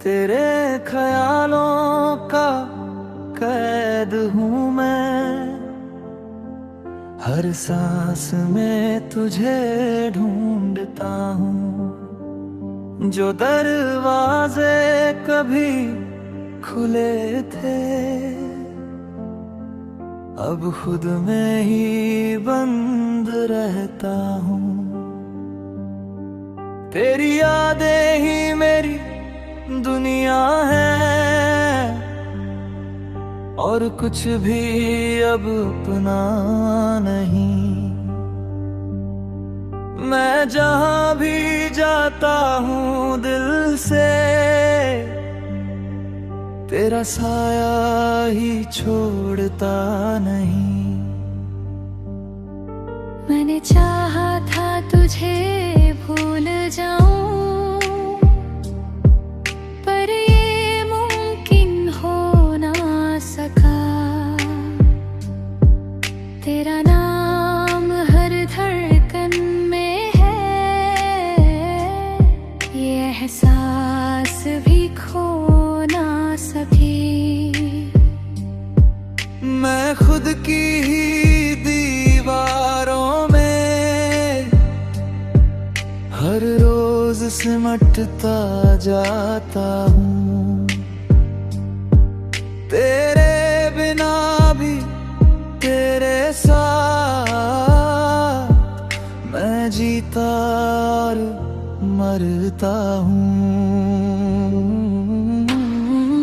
तेरे ख्यालों का कैद हूँ मैं, हर सांस में तुझे ढूंढता हूँ। जो दरवाजे कभी खुले थे अब खुद में ही बंद रहता हूँ। तेरी यादें ही मेरी दुनिया है और कुछ भी अब अपना नहीं। मैं जहां भी जाता हूँ दिल से तेरा साया ही छोड़ता नहीं। मैंने चाहा था तुझे भूल जाऊं, पर ये मुमकिन हो ना सका। तेरा नाम हर धड़कन में है, ये एहसास भी खो ना सके। मैं खुद की ही दीवारों में हर रोज सिमटता जाता हूँ। तेरे बिना भी तेरे साथ मैं जीता और मरता हूँ।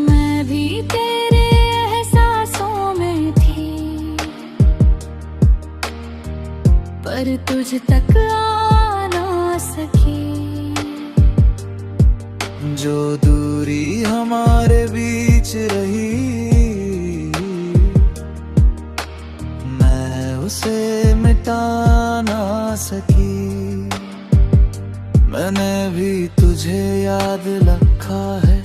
मैं भी तेरे एहसासों में थी, पर तुझ तक आ ना सकी। जो दूरी हमारे बीच रही मैं उसे मिटा ना सकी। मैंने भी तुझे याद रखा है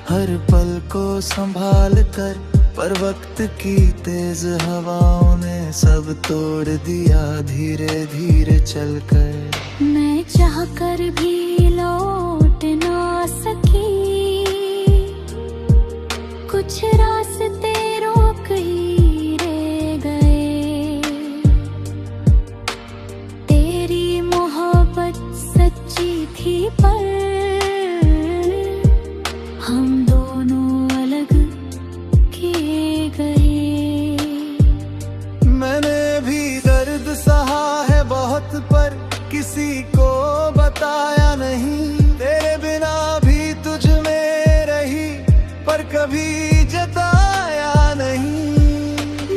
हर पल को संभाल कर, पर वक्त की तेज हवाओं ने सब तोड़ दिया धीरे धीरे चलकर। मैं चाह कर भी लौट ना सकी, कुछ रास्ते रोक ही रह गए। तेरी मोहब्बत सच्ची थी पर हम दोनों अलग किए गए। मैंने भी दर्द सहा है बहुत पर किसी को बताया नहीं। तेरे बिना भी तुझ में रही पर कभी जताया नहीं।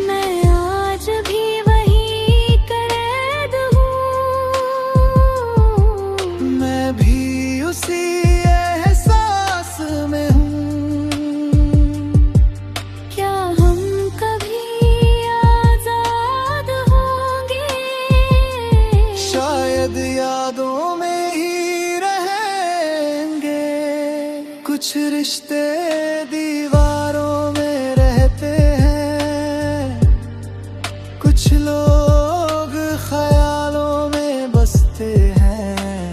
मैं आज भी वही कैद हूँ, मैं भी उसी एहसास में हूँ। क्या हम कभी आजाद होंगे? शायद यादों में ही रहेंगे। कुछ रिश्ते दीवारों में रहते हैं, कुछ लोग ख्यालों में बसते हैं।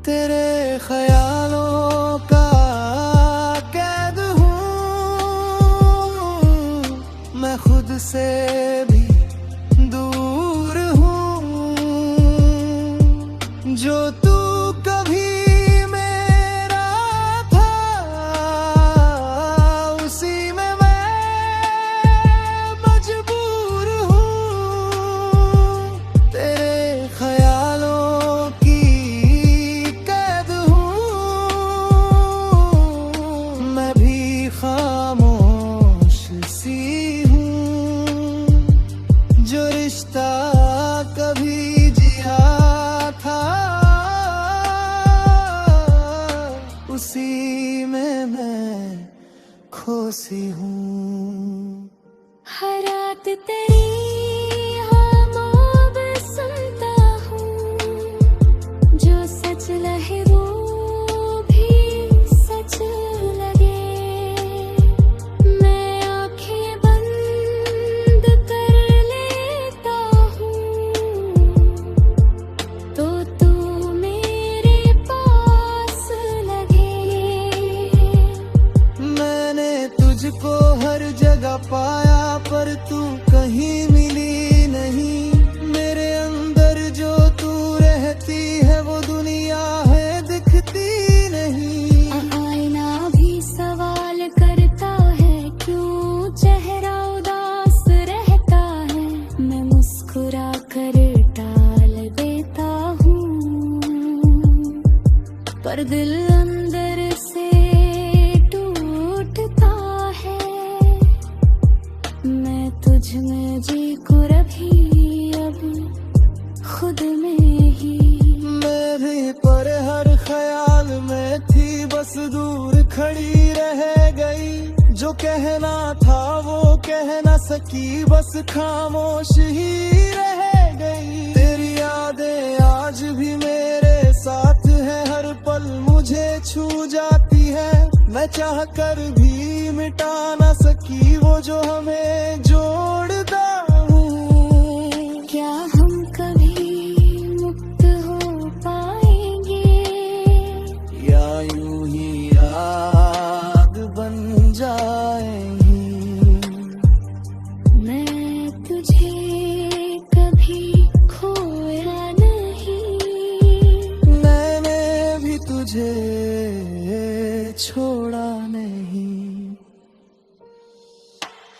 तेरे ख्यालों का कैद हूँ, मैं खुद से भी दूर हूँ। जो तू कभी मेरा था उसी में मैं मजबूर हूँ। तेरे ख्यालों की कैद हूँ, मैं भी खामोश सी हूँ। जो रिश्ता कभी जिया था उसी में मैं खोसी हूँ। हर रात तेरी ख्वाब सुनता हूँ, जो सच लहे वो भी सच लगे। मैं आंखें बंद कर लेता हूँ तो तू मेरे पास तुझको हर जगह पाया पर तू कहीं मिली नहीं। मेरे अंदर जो तू रहती है वो दुनिया है दिखती नहीं। आईना भी सवाल करता है क्यों चेहरा उदास रहता है। मैं मुस्कुरा कर टाल देता हूँ पर दिल अंदर से टूटता है। मैं तुझ में जी को रभी अब खुद में ही। मैं भी पर हर ख्याल में थी बस दूर खड़ी रह गई। जो कहना था वो कह ना सकी बस खामोश ही रह गई। तेरी यादें आज भी मेरे साथ है, हर पल मुझे छू जाती है। मैं चाह कर भी मिटा ना सकी वो जो हमें जोड़ता हूँ। क्या हम कभी मुक्त हो पाएंगे या यूं ही याद बन जाएंगी। मैं तुझे कभी खोया नहीं। मैंने भी तुझे छोड़ा नहीं।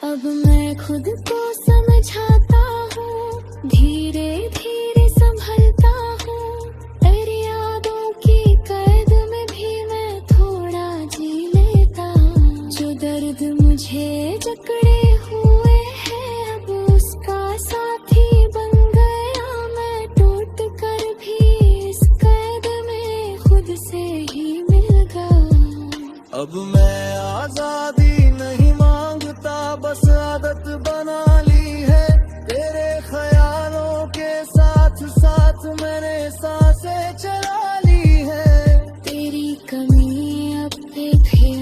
अब मैं खुद को समझाता हूँ, धीरे धीरे संभलता हूँ। तेरी यादों की कैद में भी मैं थोड़ा जी लेता हूँ। जो दर्द मुझे जकड़े हुए है अब उसका साथी बन गया। मैं टूट कर भी इस कैद में खुद से ही मिल गया। अब मैं आजादी नहीं मांगता बस आदत बना ली है। तेरे ख्यालों के साथ साथ मैंने सांसें चला ली है। तेरी कमी अब भी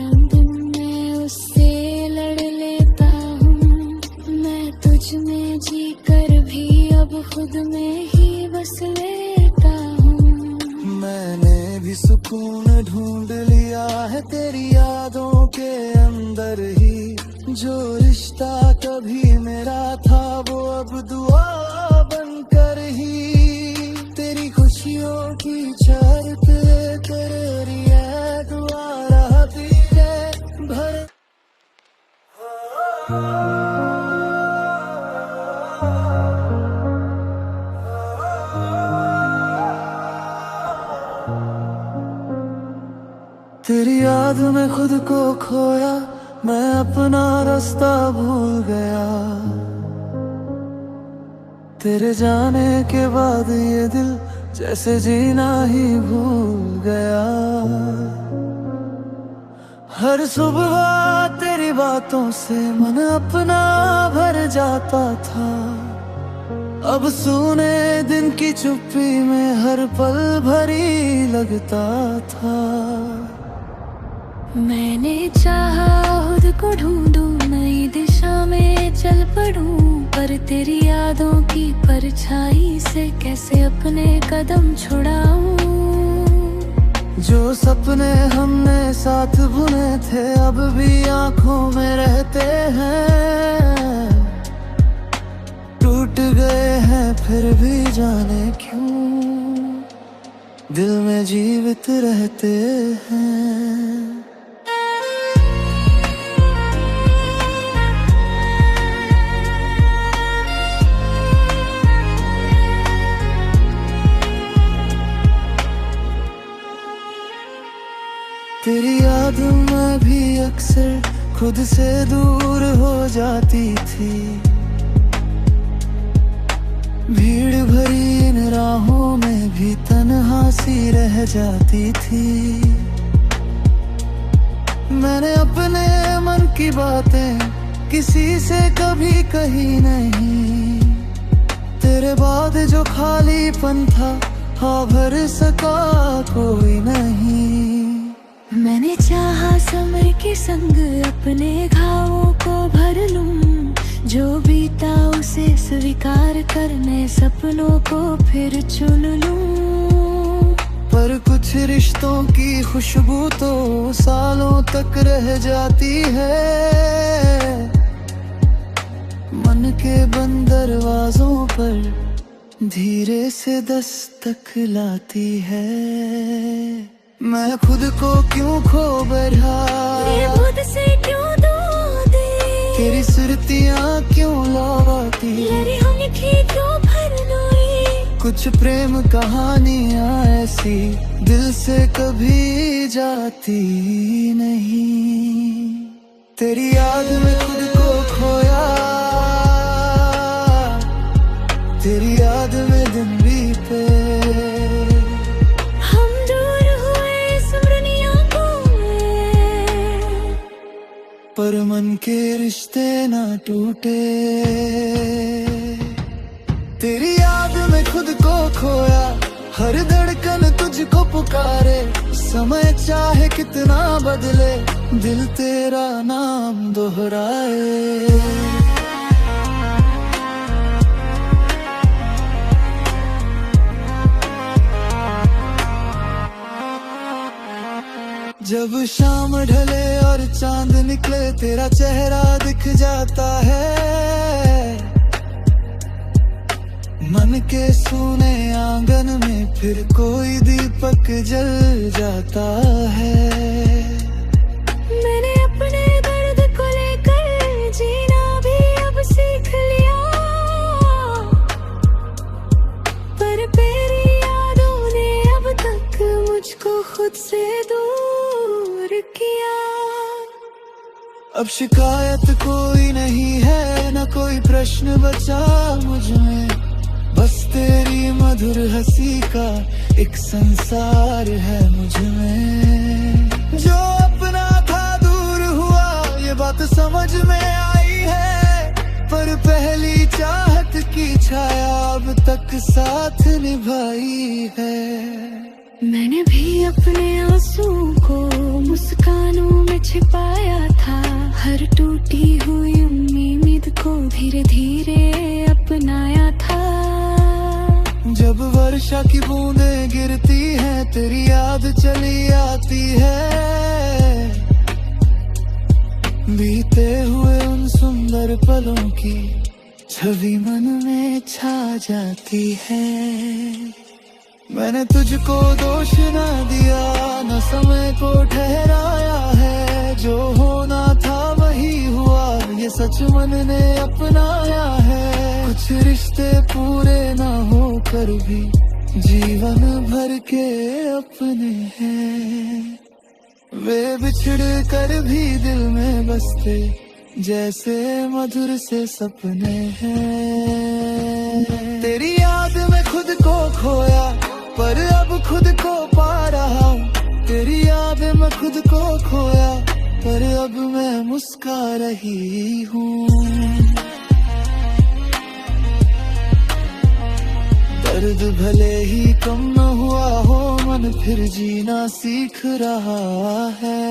अंतिम मैं उससे लड़ लेता हूँ। मैं तुझ में जी कर भी अब खुद में ही बस लेता हूँ। मैंने भी सुकून ढूंढ लिया है तेरी यादों के अंदर ही। जो रिश्ता कभी मेरा था वो अब दुआ बनकर ही। तेरी खुशियों की छत पे तेरी है दुआ रहती है भर। तेरी याद में खुद को खोया, मैं अपना रास्ता भूल गया। तेरे जाने के बाद ये दिल जैसे जीना ही भूल गया। हर सुबह तेरी बातों से मन अपना भर जाता था। अब सूने दिन की चुप्पी में हर पल भरी लगता था। मैंने चाहा खुद को ढूंढूं, नई दिशा में चल पड़ूं, पर तेरी यादों की परछाई से कैसे अपने कदम छुड़ाऊं। जो सपने हमने साथ बुने थे अब भी आंखों में रहते हैं। टूट गए हैं फिर भी जाने क्यों दिल में जीवित रहते हैं। तेरी याद में भी अक्सर खुद से दूर हो जाती थी। भीड़ भरी इन राहों में भी तन्हा सी रह जाती थी। मैंने अपने मन की बातें किसी से कभी कही नहीं। तेरे बाद जो खालीपन था हाँ भर सका कोई नहीं। मैंने चाहा समय के संग अपने घावों को भर लूं, जो बीता उसे स्वीकार करने सपनों को फिर चुन लूं। पर कुछ रिश्तों की खुशबू तो सालों तक रह जाती है। के बंद दरवाजों पर धीरे से दस्तक लाती है। मैं खुद को क्यों खो बैठा, ये खुद से क्यों दूर दे, तेरी सुरतियाँ क्यों लाती, लड़ी हम लिखी क्यों भर लोई। कुछ प्रेम कहानियाँ ऐसी दिल से कभी जाती नहीं। तेरी याद में खुद को खोया, तेरी याद में दिन बीते, हम दूर हुए स्मृतियों को में, पर मन के रिश्ते ना टूटे। तेरी याद में खुद को खोया, हर धड़कन तुझको पुकारे। समय चाहे कितना बदले, दिल तेरा नाम दोहराए। जब शाम ढले और चांद निकले, तेरा चेहरा दिख जाता है। मन के सूने आंगन में फिर कोई दीपक जल जाता है। मैंने अपने दर्द को लेकर जीना भी अब सीख लिया, पर तेरी यादों ने अब तक मुझको खुद से दूर किया। अब शिकायत कोई नहीं है, न कोई प्रश्न बचा मुझ में, बस तेरी मधुर हंसी का एक संसार है मुझ में। जो अपना था दूर हुआ, ये बात समझ में आई है, पर पहली चाहत की छाया अब तक साथ निभाई है। मैंने भी अपने आंसुओं को मुस्कानों में छिपाया था, हर टूटी हुई उम्मीद को धीरे धीरे अपनाया था। जब वर्षा की बूंदें गिरती हैं, तेरी याद चली आती है। बीते हुए उन सुंदर पलों की छवि मन में छा जाती है। मैंने तुझको दोष ना दिया, न समय को ठहराया है। जो होना था वही हुआ, ये सच मन ने अपनाया है। कुछ रिश्ते पूरे ना होकर भी जीवन भर के अपने हैं। वे बिछड़ कर भी दिल में बसते, जैसे मधुर से सपने हैं। तेरी याद में खुद को खोया, पर अब खुद को पा रहा हूँ। तेरी याद में खुद को खोया, पर अब मैं मुस्का रही हूँ। दर्द भले ही कम न हुआ हो, मन फिर जीना सीख रहा है।